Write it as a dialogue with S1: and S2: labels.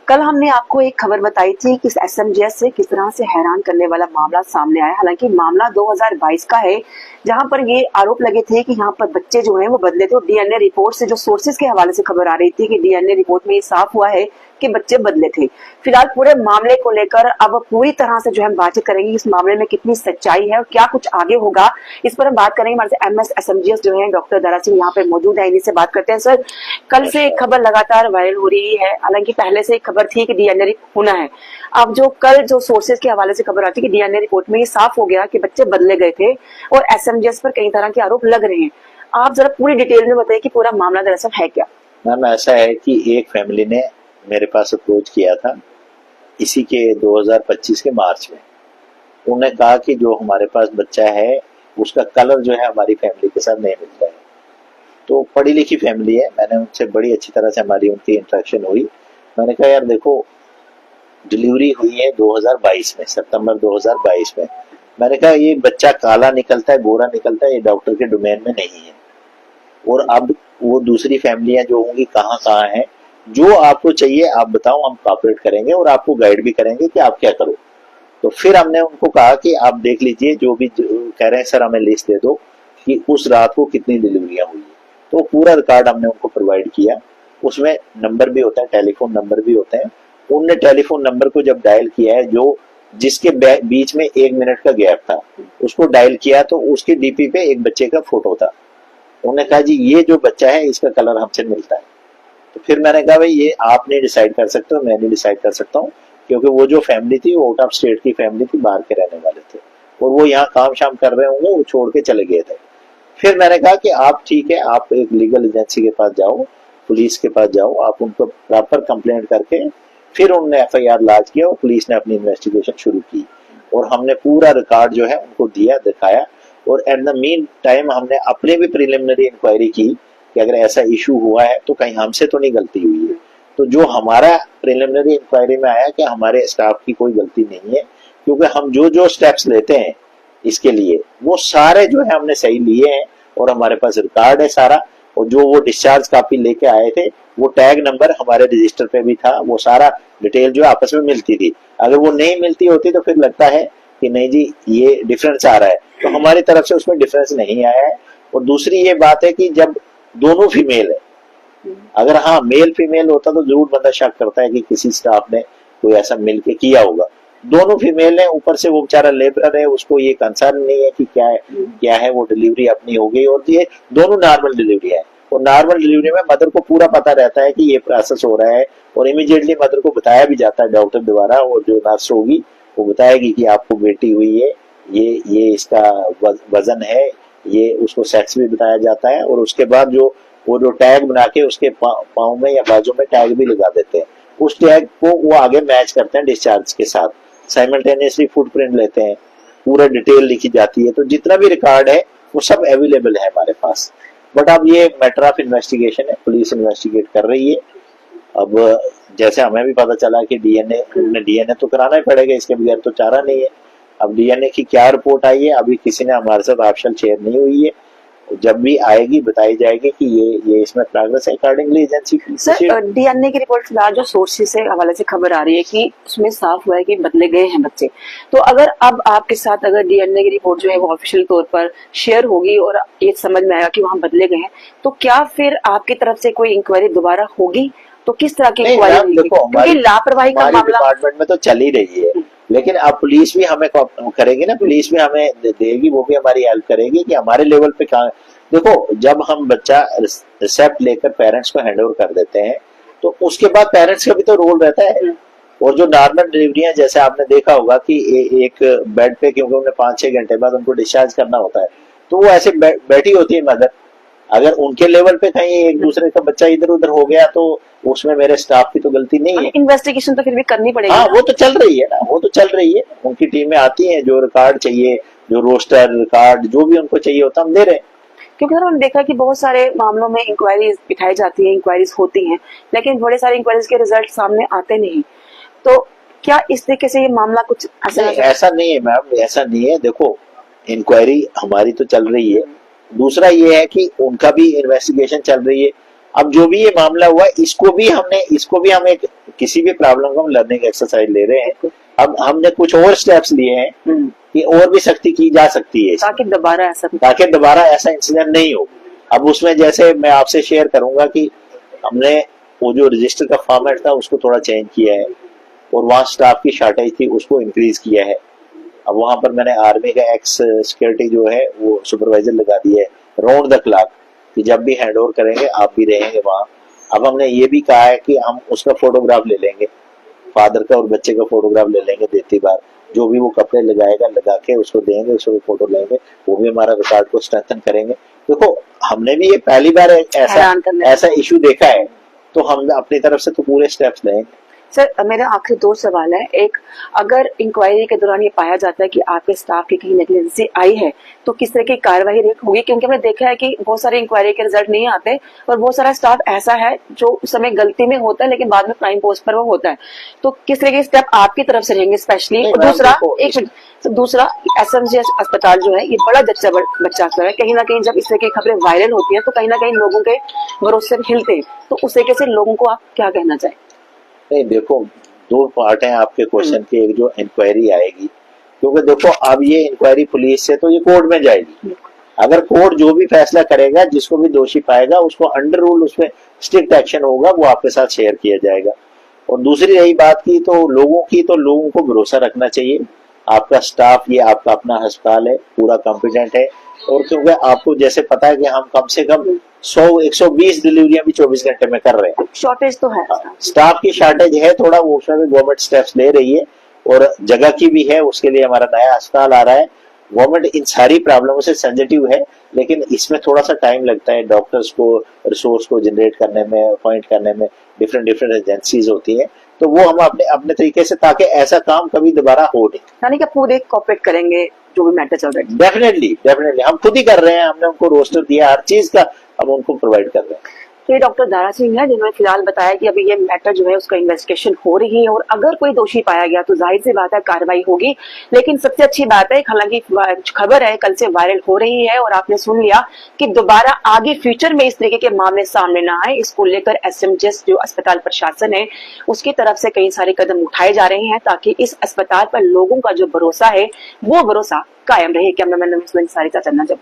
S1: कल हमने आपको एक खबर बताई थी कि एसएमजीएस से किस तरह से हैरान करने वाला मामला सामने आया। हालांकि मामला 2022 का है, जहां पर ये आरोप लगे थे कि यहाँ पर बच्चे जो हैं वो बदले थे। डीएनए रिपोर्ट से जो सोर्सेज के हवाले से खबर आ रही थी कि डीएनए रिपोर्ट में ये साफ हुआ है कि बच्चे बदले थे। फिलहाल पूरे मामले को लेकर अब पूरी तरह से जो है बातचीत करेंगे इस मामले में कितनी सच्चाई है और क्या कुछ आगे होगा, इस पर हम बात करेंगे। हमारे से एमएस एसएमजीएस जो है डॉक्टर दारा सिंह यहाँ पे मौजूद है, इन्हीं से बात करते हैं। सर, कल से एक खबर लगातार वायरल हो रही है, हालांकि पहले से एक खबर थी कि डीएनए होना है। अब जो कल जो सोर्सेज के हवाले से खबर आती है कि डीएनए रिपोर्ट में ये साफ हो गया कि बच्चे बदले गए थे और एसएमजीएस पर कई तरह के आरोप लग रहे हैं। आप जरा पूरी डिटेल में बताइए कि पूरा मामला दरअसल है क्या।
S2: मैम, ऐसा है कि एक फैमिली ने मेरे पास अप्रोच किया था इसी के 2025 के मार्च में। उन्होंने कहा कि जो हमारे पास बच्चा है उसका कलर जो है हमारी फैमिली के साथ नहीं मिलता है। तो पढ़ी लिखी फैमिली है, मैंने उनसे बड़ी अच्छी तरह से हमारी उनकी इंटरेक्शन हुई। मैंने कहा यार देखो, डिलीवरी हुई है 2022 में, सितंबर 2022 में। मैंने कहा ये बच्चा काला निकलता है, गोरा निकलता है, ये डॉक्टर के डोमेन में नहीं है। और अब वो दूसरी फैमिलियां जो होंगी कहाँ कहाँ हैं, जो आपको चाहिए आप बताओ, हम कॉपरेट करेंगे और आपको गाइड भी करेंगे कि आप क्या करो। तो फिर हमने उनको कहा कि आप देख लीजिए, जो भी कह रहे हैं सर हमें लिस्ट दे दो कि उस रात को कितनी डिलीवरियां हुई है। तो पूरा रिकॉर्ड हमने उनको प्रोवाइड किया। उसमें नंबर भी होता है, टेलीफोन नंबर भी होते हैं। उनने टेलीफोन नंबर को जब डायल किया है, जो जिसके बीच में 1 मिनट का गैप था, उसको डायल किया तो उसके डीपी पे एक बच्चे का फोटो था। उन्होंने कहा जी ये जो बच्चा है इसका कलर हमसे मिलता है। तो फिर मैंने कहा भाई ये आप नहीं डिसाइड कर सकते हो, मैं नहीं डिसाइड कर सकता हूँ, क्योंकि वो जो फैमिली थी वो आउट ऑफ स्टेट की फैमिली थी, बाहर के रहने वाले थे और वो यहाँ काम शाम कर रहे होंगे, वो छोड़ के चले गए थे। फिर मैंने कहा कि आप ठीक है, आप एक लीगल एजेंसी के पास जाओ, पुलिस के पास जाओ, आप उनको प्रॉपर कंप्लेंट करके फिर उन्होंने एफआईआर लॉन्च किया और पुलिस ने अपनी इन्वेस्टिगेशन शुरू की और हमने पूरा रिकॉर्ड जो है उनको दिया, दिखाया। और एट द मीन टाइम हमने अपनी भी प्रिलिमिनरी इंक्वायरी की कि अगर ऐसा इशू हुआ है तो कहीं हमसे तो नहीं गलती हुई है। तो जो हमारा प्रिलिमिनरी इंक्वायरी में आया कि हमारे स्टाफ की कोई गलती नहीं है, क्योंकि हम जो जो स्टेप्स लेते हैं इसके लिए वो सारे जो है हमने सही लिए हैं और हमारे पास रिकॉर्ड है सारा। और जो वो डिस्चार्ज कॉपी लेके आए थे वो टैग नंबर हमारे रजिस्टर पे भी था, वो सारा डिटेल जो आपस में मिलती थी। अगर वो नहीं मिलती होती तो फिर लगता है कि नहीं जी ये डिफरेंस आ रहा है, तो हमारी तरफ से उसमें डिफरेंस नहीं आया है। और दूसरी ये बात है कि जब दोनों फीमेल है, अगर हाँ मेल फीमेल होता तो जरूर बंदा शक करता है कि किसी स्टाफ ने कोई ऐसा मिलके किया होगा। दोनों फीमेल है, ऊपर से वो बेचारा लेबर है, उसको ये कंसर्न नहीं है कि क्या है, वो डिलीवरी अपनी हो गई। और ये दोनों नॉर्मल डिलीवरी है और नॉर्मल डिलीवरी में मदर को पूरा पता रहता है कि ये प्रोसेस हो रहा है और इमीडिएटली मदर को बताया भी जाता है डॉक्टर द्वारा, और जो नर्स होगी वो बताएगी कि आपको बेटी हुई है, ये इसका वजन है, ये उसको सेक्स भी बताया जाता है। और उसके बाद जो वो जो टैग बना के उसके पाँव में या बाजू में टैग भी लगा देते हैं, उस टैग को वो आगे मैच करते हैं डिस्चार्ज के साथ। साइमल्टेनियसली फुटप्रिंट लेते हैं, पूरा डिटेल लिखी जाती है। तो जितना भी रिकॉर्ड है वो सब अवेलेबल है हमारे पास। बट अब ये मैटर ऑफ इन्वेस्टिगेशन है, पुलिस इन्वेस्टिगेट कर रही है। अब जैसे हमें भी पता चला कि डीएनए तो कराना ही पड़ेगा, इसके बगैर तो चारा नहीं है। अब डीएनए की क्या रिपोर्ट आई है अभी किसी ने हमारे साथ ऑप्शन शेयर नहीं हुई है, जब भी आएगी बताई जाएगी कि ये इसमें प्रोग्रेस है अकॉर्डिंगली एजेंसी।
S1: सर, डीएनए की रिपोर्ट फिलहाल जो सोर्सेज से हवाले से खबर आ रही है कि उसमें साफ हुआ है कि बदले गए हैं बच्चे। तो अगर अब आपके साथ अगर डीएनए की रिपोर्ट जो है वो ऑफिशियल तौर पर शेयर होगी और ये समझ में आएगा कि वहाँ बदले गए हैं, तो क्या फिर आपकी तरफ से कोई इंक्वायरी दोबारा होगी? तो किस तरह की इंक्वायरी होगी? क्योंकि लापरवाही का मामला
S2: डिपार्टमेंट में तो चल ही रही है, लेकिन अब पुलिस भी हमें करेगी ना, पुलिस भी हमें देगी, वो भी हमारी हेल्प करेगी कि हमारे लेवल पे कहाँ। देखो, जब हम बच्चा रिसेप्ट लेकर पेरेंट्स को हैंड ओवर कर देते हैं तो उसके बाद पेरेंट्स का भी तो रोल रहता है। और जो नॉर्मल डिलीवरियां जैसे आपने देखा होगा कि एक बेड पे, क्योंकि उन्हें 5-6 घंटे बाद उनको डिस्चार्ज करना होता है, तो वो ऐसे बैठी होती है मदर। अगर उनके लेवल पे कहीं एक दूसरे का बच्चा इधर उधर हो गया तो उसमें मेरे स्टाफ की तो गलती नहीं है।
S1: इन्वेस्टिगेशन तो फिर भी करनी पड़ेगी।
S2: हाँ, वो तो चल रही है ना, वो तो चल रही है। उनकी टीमें आती हैं, जो रिकॉर्ड चाहिए, जो रोस्टर रिकॉर्ड जो भी उनको चाहिए होता हम दे रहे हैं।
S1: क्योंकि सर, हमने देखा कि बहुत सारे मामलों में इंक्वायरीज बिठाई जाती है, इंक्वायरीज होती हैं, लेकिन बड़े सारे इंक्वायरीज के रिजल्ट सामने आते नहीं। तो क्या इस तरीके से ये मामला कुछ
S2: ऐसा नहीं है मैम, ऐसा नहीं है। देखो, इंक्वायरी हमारी तो चल रही है, दूसरा ये है कि उनका भी इन्वेस्टिगेशन चल रही है। अब जो भी ये मामला हुआ इसको भी हम एक किसी भी प्रॉब्लम को हम लर्निंग एक्सरसाइज ले रहे हैं। अब हमने कुछ और स्टेप्स लिए हैं कि और भी सख्ती की जा सकती है
S1: ताकि दोबारा ऐसा
S2: इंसिडेंट नहीं हो। अब उसमें जैसे मैं आपसे शेयर करूंगा कि हमने वो जो रजिस्टर का फॉर्मेट था उसको थोड़ा चेंज किया है और वहाँ स्टाफ की शॉर्टेज थी उसको इंक्रीज किया है। अब वहां पर मैंने आर्मी का एक्स सिक्योरिटी जो है वो सुपरवाइजर लगा दिया है राउंड द क्लॉक कि जब भी हैंड ओवर करेंगे आप भी रहेंगे वहाँ। अब हमने ये भी कहा है कि हम उसका फोटोग्राफ ले लेंगे, फादर का और बच्चे का फोटोग्राफ ले लेंगे देती बार, जो भी वो कपड़े लगाएगा लगा के उसको देंगे, उसको फोटो लेंगे, वो भी हमारा रिकॉर्ड को स्ट्रेंथन करेंगे। देखो हमने भी ये पहली बार ऐसा इशू देखा है तो हम अपनी तरफ से तो पूरे स्टेप्स लेंगे।
S1: सर मेरा आखिरी 2 सवाल है। एक, अगर इंक्वायरी के दौरान ये पाया जाता है कि आपके स्टाफ की कहीं नेग्लिजेंसी आई है तो किस तरह की कार्रवाई होगी? क्योंकि हमने देखा है कि बहुत सारे इंक्वायरी के रिजल्ट नहीं आते और बहुत सारा स्टाफ ऐसा है जो उस समय गलती में होता है लेकिन बाद में प्राइम पोस्ट पर वो होता है, तो किस तरह के स्टेप आपकी तरफ से रहेंगे स्पेशली? दूसरा एसएमजीएस अस्पताल जो है ये बड़ा बच्चा है, कहीं ना कहीं जब इस तरह की खबरें वायरल होती है तो कहीं ना कहीं लोगों के भरोसे हिलते हैं, तो उस तरीके से लोगों को आप क्या कहना चाहें?
S2: नहीं देखो, 2 पार्ट हैं आपके क्वेश्चन के। एक जो इंक्वायरी आएगी, क्योंकि देखो अब ये इंक्वायरी पुलिस से तो ये कोर्ट में जाएगी। अगर कोर्ट जो भी फैसला करेगा, जिसको भी दोषी पाएगा उसको अंडर रूल उसमें स्ट्रिक्ट एक्शन होगा, वो आपके साथ शेयर किया जाएगा। और दूसरी रही बात की तो लोगों को भरोसा रखना चाहिए। आपका स्टाफ, ये आपका अपना अस्पताल है, पूरा कॉम्पिटेंट है। और क्योंकि आपको जैसे पता है कि हम कम से कम 100-120 डिलीवरियां भी 24 घंटे में कर रहे हैं।
S1: शॉर्टेज तो है,
S2: स्टाफ की शॉर्टेज है थोड़ा, वो उसमें भी गवर्नमेंट स्टेप्स ले रही है और जगह की भी है, उसके लिए हमारा नया अस्पताल आ रहा है। गवर्नमेंट इन सारी प्रॉब्लमों से सेंसिटिव है, लेकिन इसमें थोड़ा सा टाइम लगता है। डॉक्टर्स को रिसोर्स को जनरेट करने में, अपॉइंट करने में, डिफरेंट एजेंसीज होती है, तो वो हम अपने तरीके से, ताकि ऐसा काम कभी दोबारा हो नहीं।
S1: यानी कि पूरे कोऑपरेट करेंगे जो भी मैटर चल रहा है।
S2: डेफिनेटली हम खुद ही कर रहे हैं, हमने उनको रोस्टर दिया, हर चीज का हम उनको प्रोवाइड कर रहे हैं।
S1: तो ये डॉक्टर दारा सिंह है जिन्होंने फिलहाल बताया कि अभी ये मैटर जो है उसका इन्वेस्टिगेशन हो रही है और अगर कोई दोषी पाया गया तो जाहिर सी बात है कार्रवाई होगी। लेकिन सबसे अच्छी बात है, हालांकि खबर है कल से वायरल हो रही है और आपने सुन लिया कि दोबारा आगे फ्यूचर में इस तरीके के मामले सामने ना आए, इसको लेकर एसएमजीएस जो अस्पताल प्रशासन है उसकी तरफ से कई सारे कदम उठाए जा रहे हैं ताकि इस अस्पताल पर लोगों का जो भरोसा है वो भरोसा कायम रहे। कैमरामैन सारिता चन्ना जब